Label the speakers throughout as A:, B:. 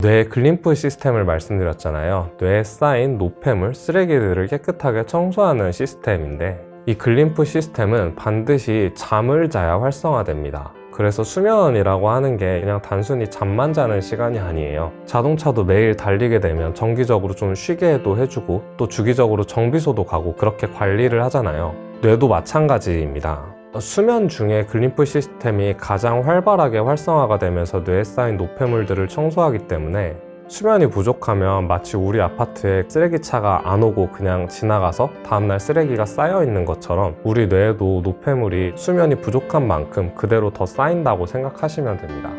A: 뇌 글림프 시스템을 말씀드렸잖아요. 뇌에 쌓인 노폐물, 쓰레기들을 깨끗하게 청소하는 시스템인데, 이 글림프 시스템은 반드시 잠을 자야 활성화됩니다. 그래서 수면이라고 하는 게 그냥 단순히 잠만 자는 시간이 아니에요. 자동차도 매일 달리게 되면 정기적으로 좀 쉬게도 해주고, 또 주기적으로 정비소도 가고 그렇게 관리를 하잖아요. 뇌도 마찬가지입니다. 수면 중에 글림프 시스템이 가장 활발하게 활성화가 되면서 뇌에 쌓인 노폐물들을 청소하기 때문에, 수면이 부족하면 마치 우리 아파트에 쓰레기차가 안 오고 그냥 지나가서 다음날 쓰레기가 쌓여 있는 것처럼 우리 뇌에도 노폐물이 수면이 부족한 만큼 그대로 더 쌓인다고 생각하시면 됩니다.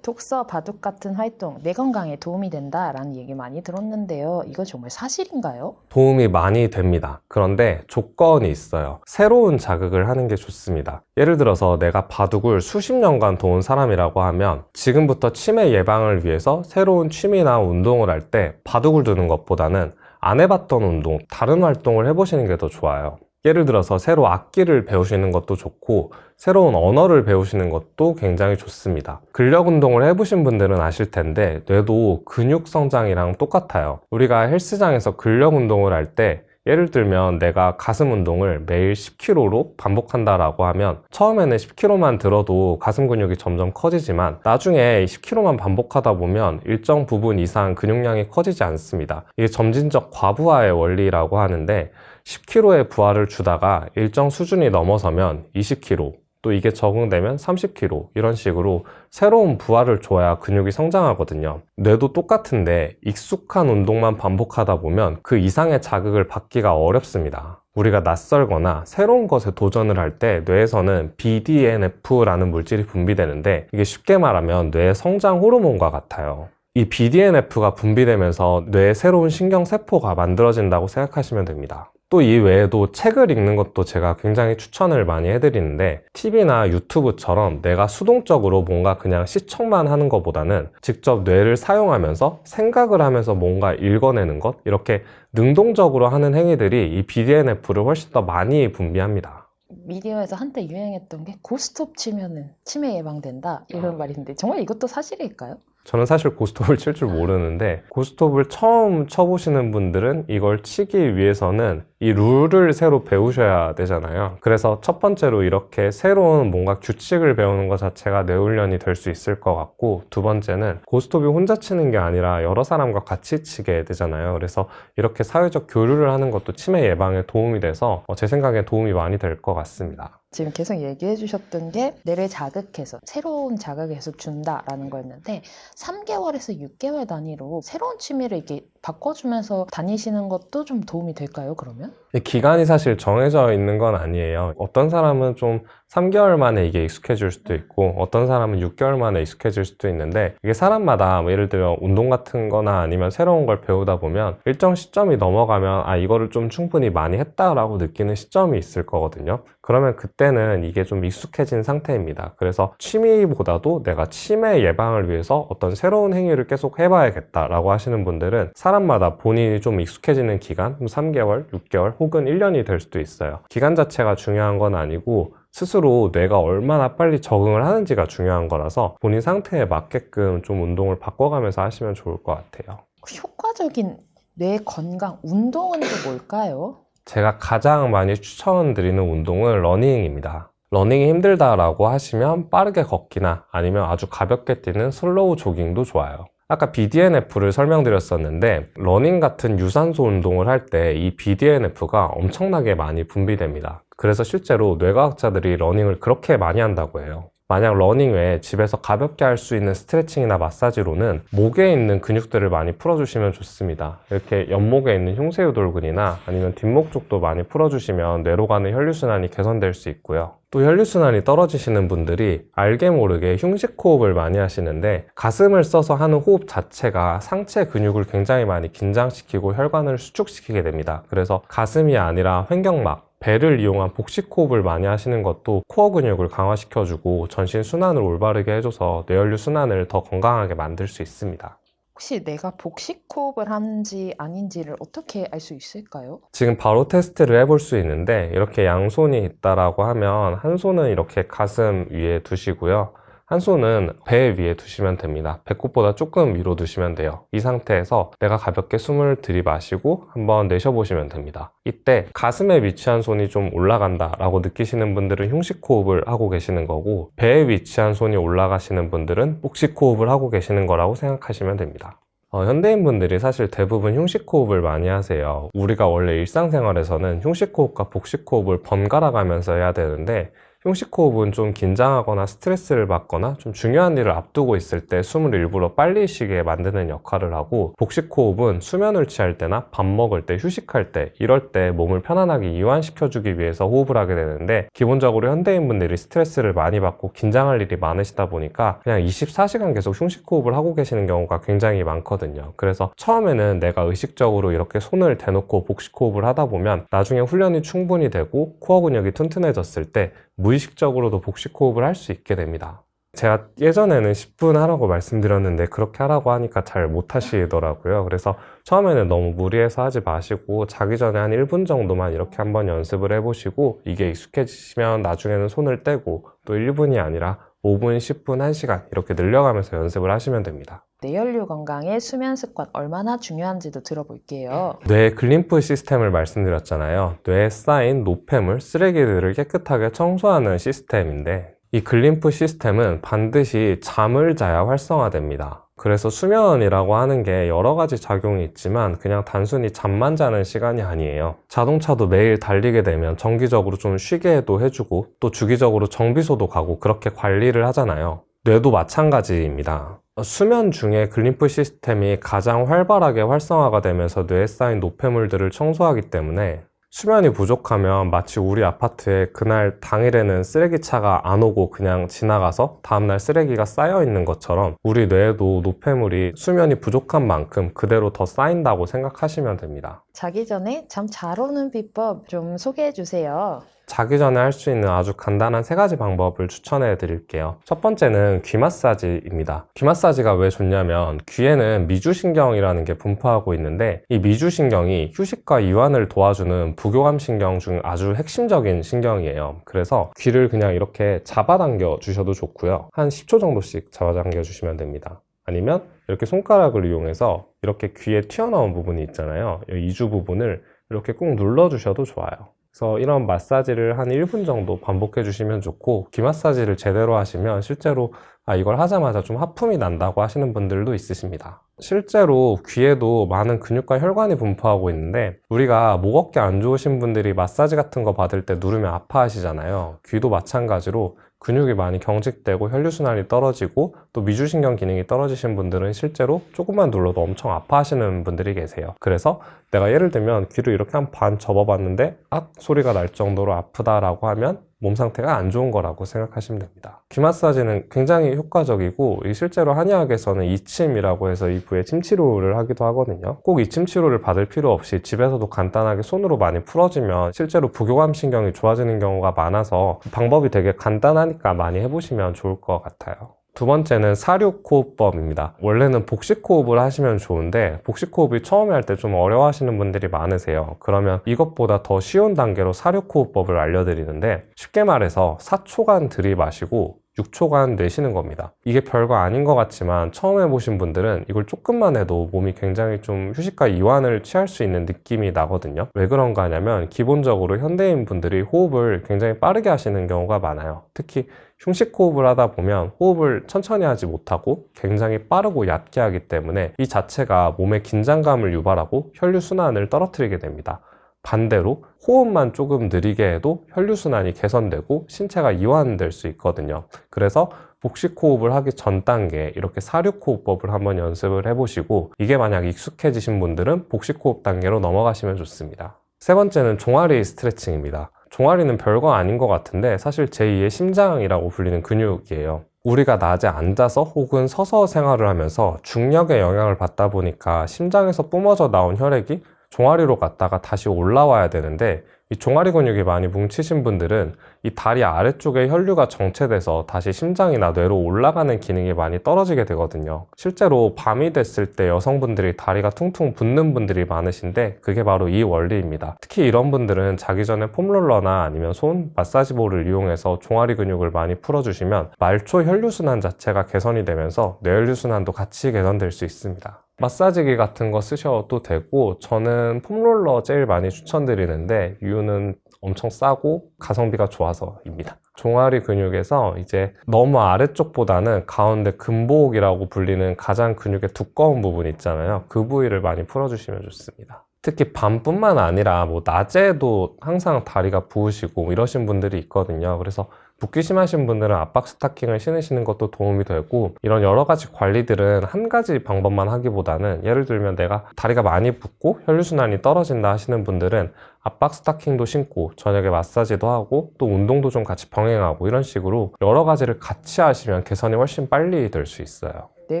B: 독서, 바둑 같은 활동, 뇌 건강에 도움이 된다라는 얘기 많이 들었는데요. 이거 정말 사실인가요?
A: 도움이 많이 됩니다. 그런데 조건이 있어요. 새로운 자극을 하는 게 좋습니다. 예를 들어서 내가 바둑을 수십 년간 둬온 사람이라고 하면 지금부터 치매 예방을 위해서 새로운 취미나 운동을 할 때 바둑을 두는 것보다는 안 해봤던 운동, 다른 활동을 해보시는 게 더 좋아요. 예를 들어서 새로 악기를 배우시는 것도 좋고 새로운 언어를 배우시는 것도 굉장히 좋습니다. 근력 운동을 해보신 분들은 아실 텐데 뇌도 근육 성장이랑 똑같아요. 우리가 헬스장에서 근력 운동을 할 때 예를 들면 내가 가슴 운동을 매일 10kg로 반복한다라고 하면 처음에는 10kg만 들어도 가슴 근육이 점점 커지지만 나중에 10kg만 반복하다 보면 일정 부분 이상 근육량이 커지지 않습니다. 이게 점진적 과부하의 원리라고 하는데 10kg의 부하를 주다가 일정 수준이 넘어서면 20kg, 또 이게 적응되면 30kg 이런 식으로 새로운 부하를 줘야 근육이 성장하거든요. 뇌도 똑같은데 익숙한 운동만 반복하다 보면 그 이상의 자극을 받기가 어렵습니다. 우리가 낯설거나 새로운 것에 도전을 할 때 뇌에서는 BDNF라는 물질이 분비되는데 이게 쉽게 말하면 뇌의 성장 호르몬과 같아요. 이 BDNF가 분비되면서 뇌에 새로운 신경세포가 만들어진다고 생각하시면 됩니다. 또 이 외에도 책을 읽는 것도 제가 굉장히 추천을 많이 해드리는데 TV나 유튜브처럼 내가 수동적으로 뭔가 그냥 시청만 하는 것보다는 직접 뇌를 사용하면서 생각을 하면서 뭔가 읽어내는 것, 이렇게 능동적으로 하는 행위들이 이 BDNF를 훨씬 더 많이 분비합니다.
B: 미디어에서 한때 유행했던 게 고스톱 치면은 치매 예방된다 이런 말인데 정말 이것도 사실일까요?
A: 저는 사실 고스톱을 칠 줄 모르는데 고스톱을 처음 쳐보시는 분들은 이걸 치기 위해서는 이 룰을 새로 배우셔야 되잖아요. 그래서 첫 번째로 이렇게 새로운 뭔가 규칙을 배우는 것 자체가 뇌훈련이 될 수 있을 것 같고, 두 번째는 고스톱이 혼자 치는 게 아니라 여러 사람과 같이 치게 되잖아요. 그래서 이렇게 사회적 교류를 하는 것도 치매 예방에 도움이 돼서 제 생각에 도움이 많이 될 것 같습니다.
B: 지금 계속 얘기해 주셨던 게 뇌를 자극해서 새로운 자극을 계속 준다라는 거였는데 3개월에서 6개월 단위로 새로운 취미를 이렇게 바꿔주면서 다니시는 것도 좀 도움이 될까요, 그러면?
A: 기간이 사실 정해져 있는 건 아니에요. 어떤 사람은 좀 3개월 만에 이게 익숙해질 수도 있고 어떤 사람은 6개월 만에 익숙해질 수도 있는데 이게 사람마다 예를 들어 운동 같은 거나 아니면 새로운 걸 배우다 보면 일정 시점이 넘어가면 이거를 좀 충분히 많이 했다라고 느끼는 시점이 있을 거거든요. 그러면 그때는 이게 좀 익숙해진 상태입니다. 그래서 취미보다도 내가 치매 예방을 위해서 어떤 새로운 행위를 계속 해봐야겠다라고 하시는 분들은 사람마다 본인이 좀 익숙해지는 기간, 3개월, 6개월 혹은 1년이 될 수도 있어요. 기간 자체가 중요한 건 아니고 스스로 뇌가 얼마나 빨리 적응을 하는지가 중요한 거라서 본인 상태에 맞게끔 좀 운동을 바꿔가면서 하시면 좋을 것 같아요.
B: 효과적인 뇌 건강 운동은 또 뭘까요?
A: 제가 가장 많이 추천드리는 운동은 러닝입니다. 러닝이 힘들다라고 하시면 빠르게 걷기나 아니면 아주 가볍게 뛰는 슬로우 조깅도 좋아요. 아까 BDNF를 설명드렸었는데 러닝 같은 유산소 운동을 할 때 이 BDNF가 엄청나게 많이 분비됩니다. 그래서 실제로 뇌과학자들이 러닝을 그렇게 많이 한다고 해요. 만약 러닝 외에 집에서 가볍게 할 수 있는 스트레칭이나 마사지로는 목에 있는 근육들을 많이 풀어주시면 좋습니다. 이렇게 옆목에 있는 흉쇄유돌근이나 아니면 뒷목 쪽도 많이 풀어주시면 뇌로 가는 혈류순환이 개선될 수 있고요. 또 혈류순환이 떨어지시는 분들이 알게 모르게 흉식호흡을 많이 하시는데 가슴을 써서 하는 호흡 자체가 상체 근육을 굉장히 많이 긴장시키고 혈관을 수축시키게 됩니다. 그래서 가슴이 아니라 횡격막, 배를 이용한 복식호흡을 많이 하시는 것도 코어 근육을 강화시켜주고 전신 순환을 올바르게 해줘서 뇌혈류 순환을 더 건강하게 만들 수 있습니다.
B: 혹시 내가 복식 호흡을 하는지 아닌지를 어떻게 알 수 있을까요?
A: 지금 바로 테스트를 해볼 수 있는데 이렇게 양손이 있다라고 하면 한 손은 이렇게 가슴 위에 두시고요. 한 손은 배 위에 두시면 됩니다. 배꼽보다 조금 위로 두시면 돼요. 이 상태에서 내가 가볍게 숨을 들이마시고 한번 내쉬어보시면 됩니다. 이때 가슴에 위치한 손이 좀 올라간다 라고 느끼시는 분들은 흉식 호흡을 하고 계시는 거고, 배에 위치한 손이 올라가시는 분들은 복식 호흡을 하고 계시는 거라고 생각하시면 됩니다. 현대인분들이 사실 대부분 흉식 호흡을 많이 하세요. 우리가 원래 일상생활에서는 흉식 호흡과 복식 호흡을 번갈아 가면서 해야 되는데, 흉식 호흡은 좀 긴장하거나 스트레스를 받거나 좀 중요한 일을 앞두고 있을 때 숨을 일부러 빨리 쉬게 만드는 역할을 하고, 복식 호흡은 수면을 취할 때나 밥 먹을 때, 휴식할 때, 이럴 때 몸을 편안하게 이완시켜주기 위해서 호흡을 하게 되는데, 기본적으로 현대인분들이 스트레스를 많이 받고 긴장할 일이 많으시다 보니까 그냥 24시간 계속 흉식 호흡을 하고 계시는 경우가 굉장히 많거든요. 그래서 처음에는 내가 의식적으로 이렇게 손을 대놓고 복식 호흡을 하다 보면 나중에 훈련이 충분히 되고 코어 근육이 튼튼해졌을 때 무의식적으로도 복식 호흡을 할 수 있게 됩니다. 제가 예전에는 10분 하라고 말씀드렸는데 그렇게 하라고 하니까 잘 못 하시더라고요. 그래서 처음에는 너무 무리해서 하지 마시고 자기 전에 한 1분 정도만 이렇게 한번 연습을 해보시고, 이게 익숙해지시면 나중에는 손을 떼고 또 1분이 아니라 5분, 10분, 1시간 이렇게 늘려가면서 연습을 하시면 됩니다.
B: 뇌혈류 건강에 수면 습관 얼마나 중요한지도 들어볼게요.
A: 뇌 글림프 시스템을 말씀드렸잖아요. 뇌에 쌓인 노폐물, 쓰레기들을 깨끗하게 청소하는 시스템인데, 이 글림프 시스템은 반드시 잠을 자야 활성화됩니다. 그래서 수면이라고 하는 게 여러 가지 작용이 있지만 그냥 단순히 잠만 자는 시간이 아니에요. 자동차도 매일 달리게 되면 정기적으로 좀 쉬게도 해주고 또 주기적으로 정비소도 가고 그렇게 관리를 하잖아요. 뇌도 마찬가지입니다. 수면 중에 글림프 시스템이 가장 활발하게 활성화가 되면서 뇌에 쌓인 노폐물들을 청소하기 때문에 수면이 부족하면 마치 우리 아파트에 그날 당일에는 쓰레기차가 안 오고 그냥 지나가서 다음날 쓰레기가 쌓여 있는 것처럼 우리 뇌에도 노폐물이 수면이 부족한 만큼 그대로 더 쌓인다고 생각하시면 됩니다.
B: 자기 전에 잠 잘 오는 비법 좀 소개해 주세요.
A: 자기 전에 할 수 있는 아주 간단한 3가지 방법을 추천해 드릴게요. 첫 번째는 귀 마사지입니다. 귀 마사지가 왜 좋냐면 귀에는 미주신경이라는 게 분포하고 있는데, 이 미주신경이 휴식과 이완을 도와주는 부교감 신경 중 아주 핵심적인 신경이에요. 그래서 귀를 그냥 이렇게 잡아당겨 주셔도 좋고요. 한 10초 정도씩 잡아당겨 주시면 됩니다. 아니면 이렇게 손가락을 이용해서 이렇게 귀에 튀어나온 부분이 있잖아요. 이 이주 부분을 이렇게 꾹 눌러주셔도 좋아요. 그래서 이런 마사지를 한 1분 정도 반복해 주시면 좋고, 귀 마사지를 제대로 하시면 실제로 이걸 하자마자 좀 하품이 난다고 하시는 분들도 있으십니다. 실제로 귀에도 많은 근육과 혈관이 분포하고 있는데, 우리가 목 어깨 안 좋으신 분들이 마사지 같은 거 받을 때 누르면 아파하시잖아요. 귀도 마찬가지로 근육이 많이 경직되고 혈류순환이 떨어지고 또 미주신경 기능이 떨어지신 분들은 실제로 조금만 눌러도 엄청 아파하시는 분들이 계세요. 그래서 내가 예를 들면 귀를 이렇게 한 반 접어봤는데 악 소리가 날 정도로 아프다라고 하면 몸 상태가 안 좋은 거라고 생각하시면 됩니다. 귀 마사지는 굉장히 효과적이고, 실제로 한의학에서는 이침이라고 해서 이 부에 침 치료를 하기도 하거든요. 꼭 이침 치료를 받을 필요 없이 집에서도 간단하게 손으로 많이 풀어주면 실제로 부교감 신경이 좋아지는 경우가 많아서 방법이 되게 간단하니까 많이 해보시면 좋을 것 같아요. 두 번째는 사륙호흡법입니다. 원래는 복식호흡을 하시면 좋은데 복식호흡이 처음에 할 때 좀 어려워하시는 분들이 많으세요. 그러면 이것보다 더 쉬운 단계로 사륙호흡법을 알려드리는데, 쉽게 말해서 4초간 들이마시고 6초간 내쉬는 겁니다. 이게 별거 아닌 것 같지만 처음 해보신 분들은 이걸 조금만 해도 몸이 굉장히 좀 휴식과 이완을 취할 수 있는 느낌이 나거든요. 왜 그런가 하냐면 기본적으로 현대인 분들이 호흡을 굉장히 빠르게 하시는 경우가 많아요. 특히 흉식 호흡을 하다 보면 호흡을 천천히 하지 못하고 굉장히 빠르고 얕게 하기 때문에 이 자체가 몸에 긴장감을 유발하고 혈류순환을 떨어뜨리게 됩니다. 반대로 호흡만 조금 느리게 해도 혈류순환이 개선되고 신체가 이완될 수 있거든요. 그래서 복식호흡을 하기 전 단계 이렇게 사륙호흡법을 한번 연습을 해보시고, 이게 만약 익숙해지신 분들은 복식호흡 단계로 넘어가시면 좋습니다. 세 번째는 종아리 스트레칭입니다. 종아리는 별거 아닌 것 같은데 사실 제2의 심장이라고 불리는 근육이에요. 우리가 낮에 앉아서 혹은 서서 생활을 하면서 중력의 영향을 받다 보니까 심장에서 뿜어져 나온 혈액이 종아리로 갔다가 다시 올라와야 되는데 이 종아리 근육이 많이 뭉치신 분들은 이 다리 아래쪽에 혈류가 정체돼서 다시 심장이나 뇌로 올라가는 기능이 많이 떨어지게 되거든요. 실제로 밤이 됐을 때 여성분들이 다리가 퉁퉁 붓는 분들이 많으신데 그게 바로 이 원리입니다. 특히 이런 분들은 자기 전에 폼롤러나 아니면 손 마사지볼을 이용해서 종아리 근육을 많이 풀어주시면 말초 혈류순환 자체가 개선이 되면서 뇌혈류순환도 같이 개선될 수 있습니다. 마사지기 같은 거 쓰셔도 되고 저는 폼롤러 제일 많이 추천드리는데 이유는 엄청 싸고 가성비가 좋아서입니다. 종아리 근육에서 이제 너무 아래쪽보다는 가운데 금복이라고 불리는 가장 근육의 두꺼운 부분 있잖아요. 그 부위를 많이 풀어주시면 좋습니다. 특히 밤뿐만 아니라 뭐 낮에도 항상 다리가 부으시고 이러신 분들이 있거든요. 그래서 붓기 심하신 분들은 압박 스타킹을 신으시는 것도 도움이 되고 이런 여러 가지 관리들은 한 가지 방법만 하기보다는 예를 들면 내가 다리가 많이 붓고 혈류순환이 떨어진다 하시는 분들은 압박 스타킹도 신고 저녁에 마사지도 하고 또 운동도 좀 같이 병행하고 이런 식으로 여러 가지를 같이 하시면 개선이 훨씬 빨리 될 수 있어요.
B: 뇌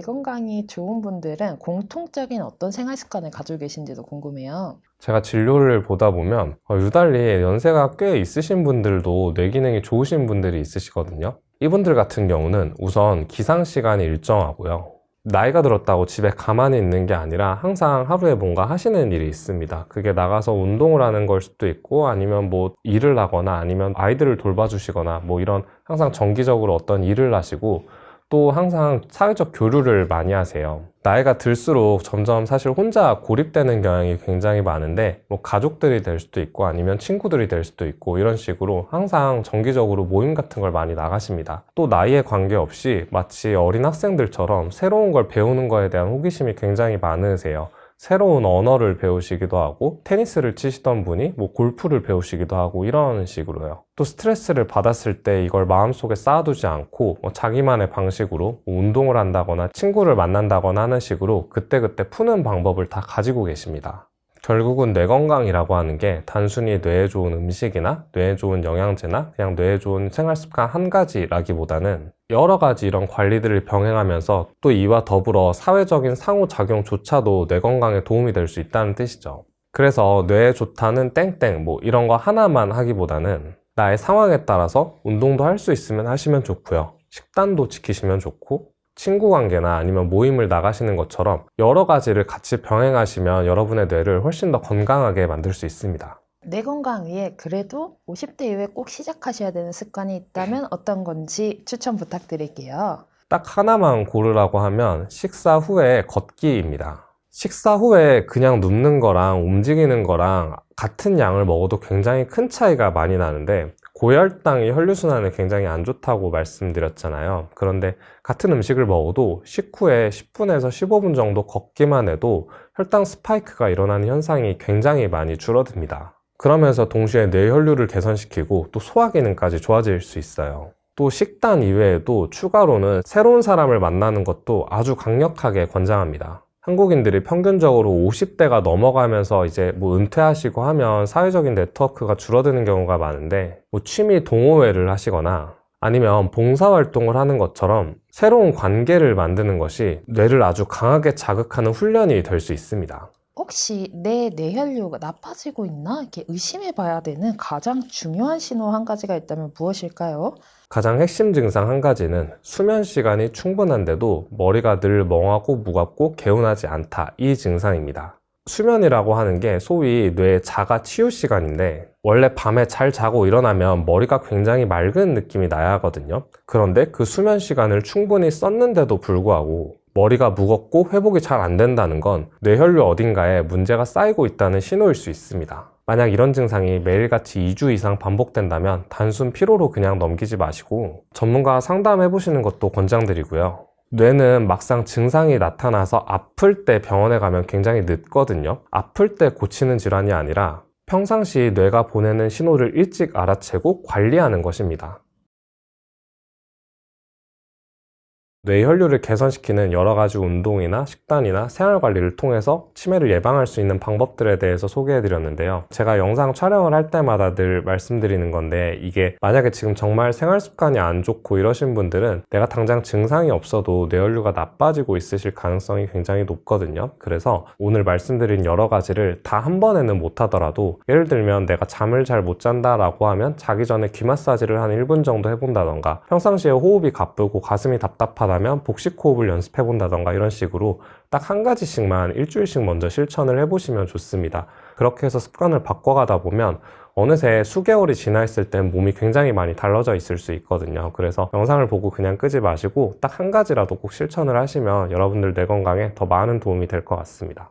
B: 건강이 좋은 분들은 공통적인 어떤 생활 습관을 가지고 계신지도 궁금해요.
A: 제가 진료를 보다 보면 유달리 연세가 꽤 있으신 분들도 뇌 기능이 좋으신 분들이 있으시거든요. 이분들 같은 경우는 우선 기상 시간이 일정하고요. 나이가 들었다고 집에 가만히 있는 게 아니라 항상 하루에 뭔가 하시는 일이 있습니다. 그게 나가서 운동을 하는 걸 수도 있고 아니면 뭐 일을 하거나 아니면 아이들을 돌봐주시거나 뭐 이런 항상 정기적으로 어떤 일을 하시고 또 항상 사회적 교류를 많이 하세요. 나이가 들수록 점점 사실 혼자 고립되는 경향이 굉장히 많은데 뭐 가족들이 될 수도 있고 아니면 친구들이 될 수도 있고 이런 식으로 항상 정기적으로 모임 같은 걸 많이 나가십니다. 또 나이에 관계없이 마치 어린 학생들처럼 새로운 걸 배우는 거에 대한 호기심이 굉장히 많으세요. 새로운 언어를 배우시기도 하고 테니스를 치시던 분이 뭐 골프를 배우시기도 하고 이런 식으로요. 또 스트레스를 받았을 때 이걸 마음속에 쌓아두지 않고 자기만의 방식으로 운동을 한다거나 친구를 만난다거나 하는 식으로 그때그때 푸는 방법을 다 가지고 계십니다. 결국은 뇌 건강이라고 하는 게 단순히 뇌에 좋은 음식이나 뇌에 좋은 영양제나 그냥 뇌에 좋은 생활 습관 한 가지라기보다는 여러 가지 이런 관리들을 병행하면서 또 이와 더불어 사회적인 상호작용조차도 뇌 건강에 도움이 될 수 있다는 뜻이죠. 그래서 뇌에 좋다는 땡땡 뭐 이런 거 하나만 하기보다는 나의 상황에 따라서 운동도 할 수 있으면 하시면 좋고요. 식단도 지키시면 좋고 친구 관계나 아니면 모임을 나가시는 것처럼 여러 가지를 같이 병행하시면 여러분의 뇌를 훨씬 더 건강하게 만들 수 있습니다.
B: 뇌 건강 위해 그래도 50대 이후에 꼭 시작하셔야 되는 습관이 있다면 어떤 건지 추천 부탁드릴게요.
A: 딱 하나만 고르라고 하면 식사 후에 걷기입니다. 식사 후에 그냥 눕는 거랑 움직이는 거랑 같은 양을 먹어도 굉장히 큰 차이가 많이 나는데 고혈당이 혈류순환에 굉장히 안 좋다고 말씀드렸잖아요. 그런데 같은 음식을 먹어도 식후에 10분에서 15분 정도 걷기만 해도 혈당 스파이크가 일어나는 현상이 굉장히 많이 줄어듭니다. 그러면서 동시에 뇌혈류를 개선시키고 또 소화 기능까지 좋아질 수 있어요. 또 식단 이외에도 추가로는 새로운 사람을 만나는 것도 아주 강력하게 권장합니다. 한국인들이 평균적으로 50대가 넘어가면서 이제 뭐 은퇴하시고 하면 사회적인 네트워크가 줄어드는 경우가 많은데 뭐 취미 동호회를 하시거나 아니면 봉사활동을 하는 것처럼 새로운 관계를 만드는 것이 뇌를 아주 강하게 자극하는 훈련이 될 수 있습니다.
B: 혹시 내 뇌혈류가 나빠지고 있나? 이렇게 의심해 봐야 되는 가장 중요한 신호 한 가지가 있다면 무엇일까요?
A: 가장 핵심 증상 한 가지는 수면 시간이 충분한데도 머리가 늘 멍하고 무겁고 개운하지 않다, 이 증상입니다. 수면이라고 하는 게 소위 뇌의 자가 치유 시간인데 원래 밤에 잘 자고 일어나면 머리가 굉장히 맑은 느낌이 나야 하거든요. 그런데 그 수면 시간을 충분히 썼는데도 불구하고 머리가 무겁고 회복이 잘 안 된다는 건 뇌혈류 어딘가에 문제가 쌓이고 있다는 신호일 수 있습니다. 만약 이런 증상이 매일같이 2주 이상 반복된다면 단순 피로로 그냥 넘기지 마시고 전문가와 상담해 보시는 것도 권장드리고요. 뇌는 막상 증상이 나타나서 아플 때 병원에 가면 굉장히 늦거든요. 아플 때 고치는 질환이 아니라 평상시 뇌가 보내는 신호를 일찍 알아채고 관리하는 것입니다. 뇌혈류를 개선시키는 여러 가지 운동이나 식단이나 생활 관리를 통해서 치매를 예방할 수 있는 방법들에 대해서 소개해드렸는데요. 제가 영상 촬영을 할 때마다 늘 말씀드리는 건데, 이게 만약에 지금 정말 생활 습관이 안 좋고 이러신 분들은 내가 당장 증상이 없어도 뇌혈류가 나빠지고 있으실 가능성이 굉장히 높거든요. 그래서 오늘 말씀드린 여러 가지를 다 한 번에는 못 하더라도, 예를 들면 내가 잠을 잘 못 잔다라고 하면 자기 전에 귀 마사지를 한 1분 정도 해본다던가, 평상시에 호흡이 가쁘고 가슴이 답답하다면 복식 호흡을 연습해 본다던가, 이런 식으로 딱 한 가지씩만 일주일씩 먼저 실천을 해보시면 좋습니다. 그렇게 해서 습관을 바꿔가다 보면 어느새 수개월이 지나 있을 땐 몸이 굉장히 많이 달라져 있을 수 있거든요. 그래서 영상을 보고 그냥 끄지 마시고 딱 한 가지라도 꼭 실천을 하시면 여러분들 뇌 건강에 더 많은 도움이 될 것 같습니다.